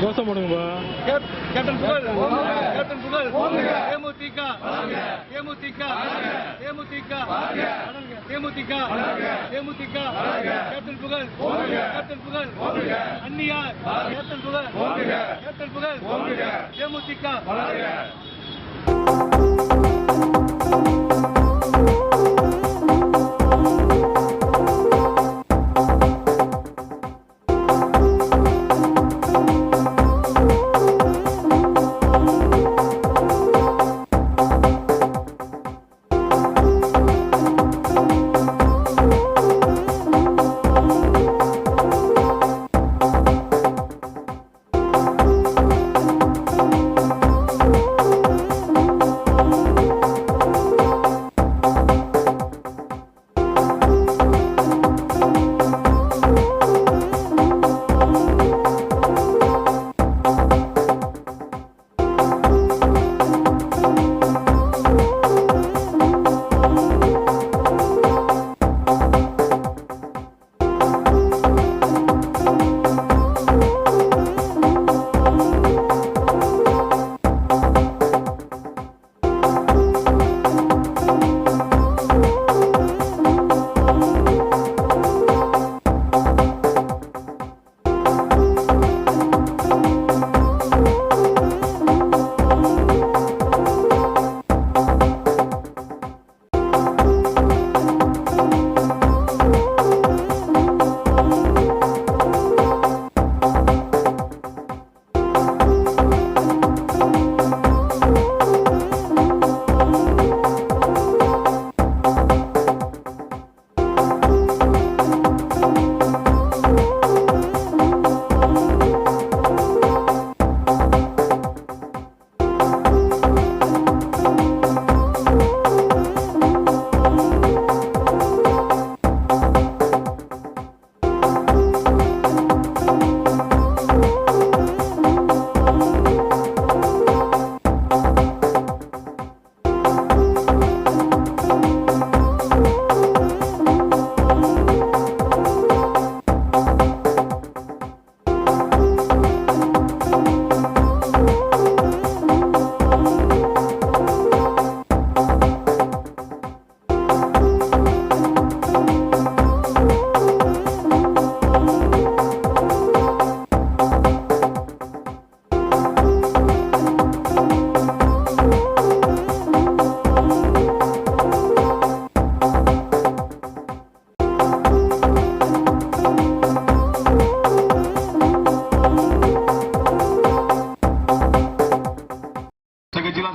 கோஷம் போடுங்கப்பா. கேப்டன் புகழ், கேப்டன் புகழ், தேமுதிக, தேமுதிக, தேமுதிக, தேமுதிக, தேமுதிக, கேப்டன் புகழ், கேப்டன் புகழ், அந்நியார், கேப்டன் புகழ், கேப்டன் புகழ், தேமுதிக.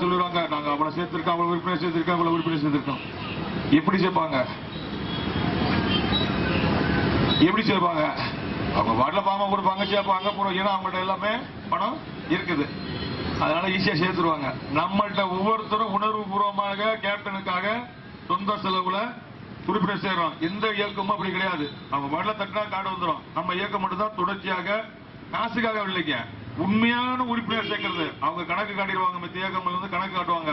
சொல்லுவாங்க நாங்க அவளை சேர்த்திருக்கோம், அவளை உறுப்பினர் சேர்த்திருக்கோம், அவளை உறுப்பினர் சேர்த்திருக்கோம். எப்படி சேர்ப்பாங்க? எப்படி சேர்ப்பாங்க? அவங்க வாட்டில பாம கொடுப்பாங்க, சேர்ப்பாங்க போறோம். ஏன்னா அவங்கள்ட்ட எல்லாமே பணம் இருக்குது, அதனால ஈஸியா சேர்த்துருவாங்க. நம்மள்ட்ட ஒவ்வொருத்தரும் உணர்வு பூர்வமாக கேப்டனுக்காக சொந்த செலவுல உறுப்பினர் சேர்றோம். எந்த இயக்கமும் அப்படி கிடையாது. அவங்க வாட்டில தட்டினா கார்டு வந்துடும். நம்ம இயக்கம் மட்டும் தான் தொடர்ச்சியாக காசுக்காக இல்லைங்க, உண்மையான உறுப்பினர் சேர்க்கிறது. அவங்க கணக்கு காட்டிடுவாங்க, மத்திய இயக்கங்கள் வந்து கணக்கு காட்டுவாங்க.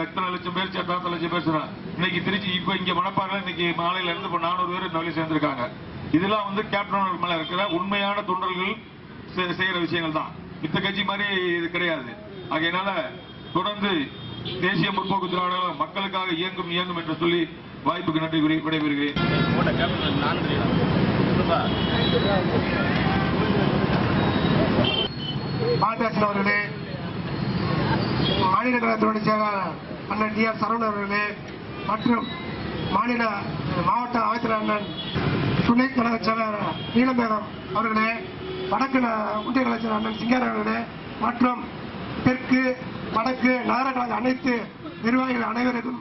எத்தனை லட்சம் பேர் சேர்த்தா எத்தனை லட்சம் பேர் சேர்த்தா. இன்னைக்கு திருச்சி இப்ப இங்க மணப்பாறையில இன்னைக்கு மாலையில இருந்து 400 பேர் இந்த வழி சேர்ந்திருக்காங்க. இதெல்லாம் வந்து கேப்டன் மேல இருக்கிற உண்மையான தொண்டர்கள் செய்யற விஷயங்கள் தான். மித்த கட்சி மாதிரி இது கிடையாது. ஆகையினால தொடர்ந்து தேசிய முற்போக்கு திராவிட மக்களுக்காக இயங்கும் என்று சொல்லி வாய்ப்புக்கு நன்றி கூறி விடைபெறுகிறேன். பாலதாசன் அவர்களே, மாநில கழகத்தினுடைய செயலாளர் அண்ணன் டி ஆர் சரவணன் அவர்களே, மற்றும் மாநில மாவட்ட அமைச்சர் அண்ணன் துணை கழக செயலாளர் நீலமேகம் அவர்களே, வடக்கு ஒன்றிய கழக அண்ணன் சிங்கார அவர்களே, மற்றும் தெற்கு வடக்கு நகர கழக அனைத்து நிர்வாகிகள் அனைவருக்கும்